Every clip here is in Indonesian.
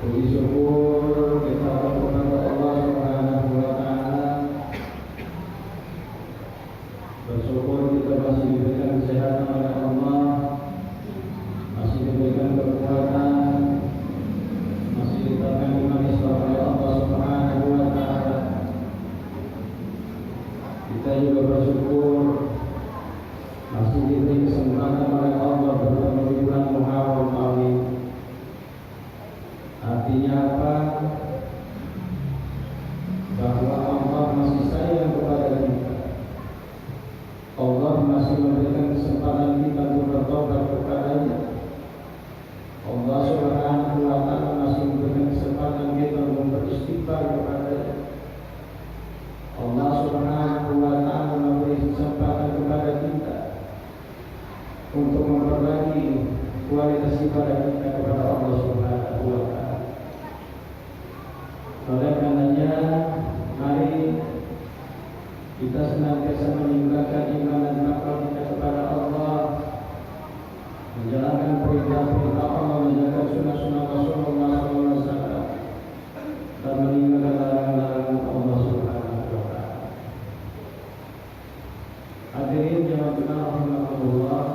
Puji syukur kita aturkan kepada Allah Subhanahu wa taala. Bersyukur kita masih diberikan kesehatan oleh Allah, masih diberikan kekuatan, masih diberikan iman Islam oleh Allah Subhanahu wa taala. Kita juga bersyukur masih diberi kesempatan oleh Allah bertemu di bulan Muharram tahun ini. Artinya apa? Bahwa Allah masih sayang kepada kita. Allah masih memberikan kesempatan kita untuk bertobat kepada-Nya. Allah Subhanahu wa taala masih memberikan kesempatan kita untuk beristighfar kepada-Nya. Allah Subhanahu wa taala memberi kesempatan kepada kita untuk memperbaiki kualitas ibadah kita kepada Allah Subhanahu wa taala. Oleh karenanya, mari kita senantiasa meningkatkan iman dan takwa kita kepada Allah, menjalankan perintah-perintah Allah, menjaga sunnah-sunnah Rasulullah SAW, dan meninggalkan larangan-larangan Allah Subhanahu wa taala. Hadirin jemaah rahimahullah,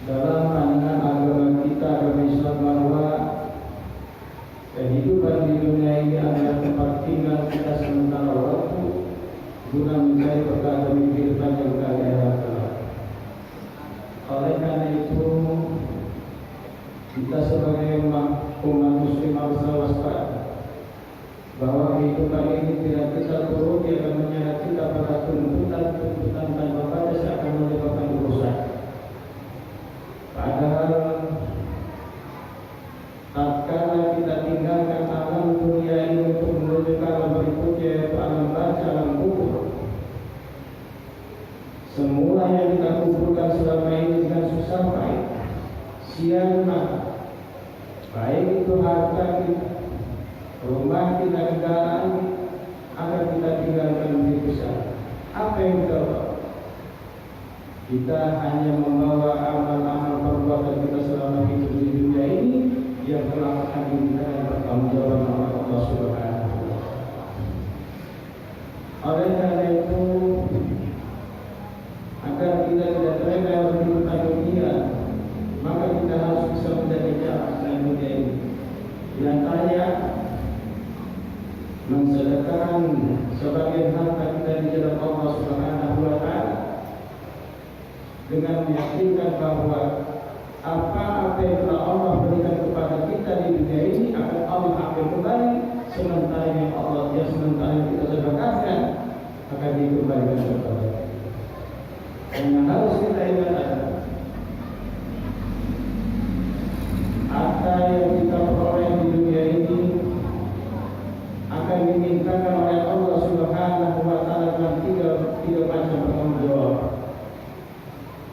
dalam pandangan agama kita, agama Islam, bahwa kehidupan di dunia ini adalah tempat tinggal kita sementara waktu guna mencari perkara demi kehidupan yang kekal di akhirat. Oleh karena itu, kita sebagai umat muslim harus waspada bahwa kehidupan ini tidak bisa turuti akan menyeret kita pada tuntutan tanpa batas yang akan menyebabkan urusan. Padahal tatkala kita tinggalkan alam dunia ini untuk menuju ke alam berikutnya, yaitu alam barzakh, alam kubur, semua yang kita kumpulkan selama ini dengan susah payah, sia-sia, baik itu harta kita, rumah kita, kendaraan kita, akan kita tinggalkan begitu saja. Apa yang kita bawa? Kita hanya membawa amal-amal perbuatan kita selama hidup di dunia ini yang telah akan dimintakan pertanggungjawaban oleh Allah Subhanahu wa taala. Oleh karena itu, agar kita tidak terlena kehidupan dunia, maka kita harus bisa menjaga jarak dengan dunia ini. Di antaranya, mensedekahkan sebagian harta kita di jalan Allah Subhanahu wa taala dengan meyakinkan bahwa apa yang telah Allah berikan kepada kita di dunia ini akan Allah ambil kembali, sementara yang kita sedekahkan akan dikembalikan kepada kita. Yang harus kita ingat adalah harta yang kita peroleh di dunia ini akan dimintakan oleh Allah Subhanahu wa taala dalam tiga macam pertanggungjawab.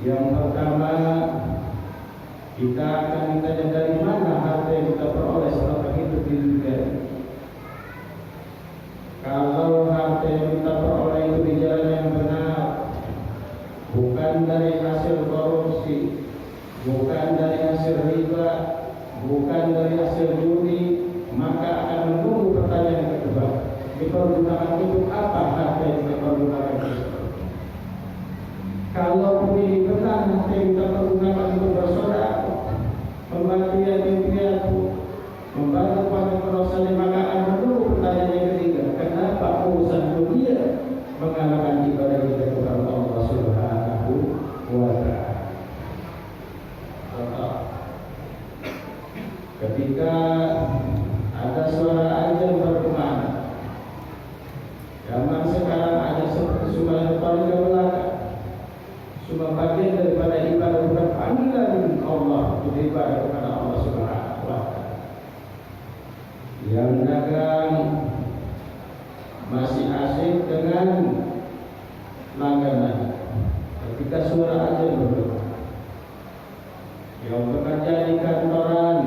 Yang pertama, kita akan ditanya dari mana harta yang kita peroleh selama hidup di dunia ini. Kalau harta yang kita peroleh itu di jalan yang benar, bukan dari hasil korupsi, bukan dari hasil riba, bukan dari hasil judi, maka akan menunggu pertanyaan yang kedua. Dipergunakan untuk apa harta yang kita pergunakan itu? Kalau ini benar harta yang kita pergunakan untuk bersedekah, membantu yatim piatu, membantu para pendosa, maka akan menunggu pertanyaan yang ketiga. Kenapa urusan dunia mengalahkan ibadah kita kepada Allah Subhanahu wa taala? Ketika ada suara azan berkumandang, zaman sekarang ada seperti suara paling belakang. Cuma bagian daripada ibadah, bukan panggilan Allah untuk ibadah kepada Allah Subhanahu wa taala. Yang dagang masih asik dengan langganan ketika suara azan berkumandang. Yang bekerja di kantoran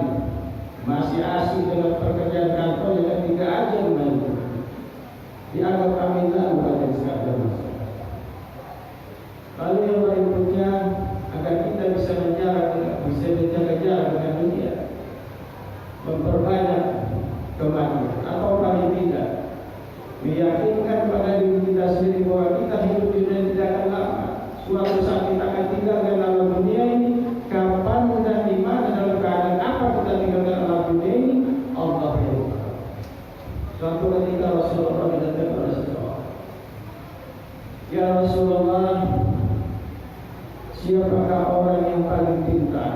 masih asik dengan pekerjaan kantor ketika azan berkumandang. Dianggap panggilan bukan yang sekadar masalah. Lalu yang berikutnya, agar kita bisa menjaga jarak dengan dunia, memperbanyak kematian, atau paling tidak meyakinkan pada diri kita sendiri bahwa kita hidup di dunia tidak akan lama. Suatu saat kita akan tinggalkan alam dunia ini. Kapan dan di mana dalam keadaan apa kita tinggalkan alam dunia ini, Allah yang tahu. Suatu ketika Rasulullah datang kepada seseorang, "Ya Rasulullah, siapakah orang yang paling pintar?"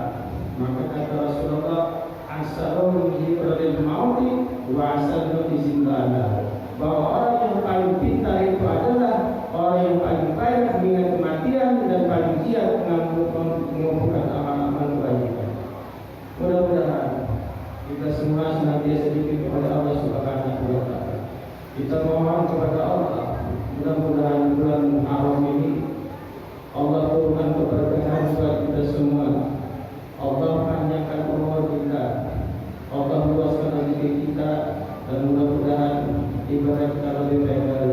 Maka kata Rasulullah, "Asarul hibril mauti wa asarul izindana." Bahwa orang yang paling pintar itu adalah orang yang paling baik mengingat kematian dan paling giat mengumpulkan amal-amal kebajikan. Mudah-mudahan kita semua senantiasa diberi kepada Allah Subhanahu wa Ta'ala. Kita mohon kepada Allah, mudah-mudahan bulan Muharram ini Allah turunkan keberkahan buat kita semua. Allah panjangkan umur kita, Allah luaskan rezeki kita, dan mudah-mudahan ibadah kita lebih baik dari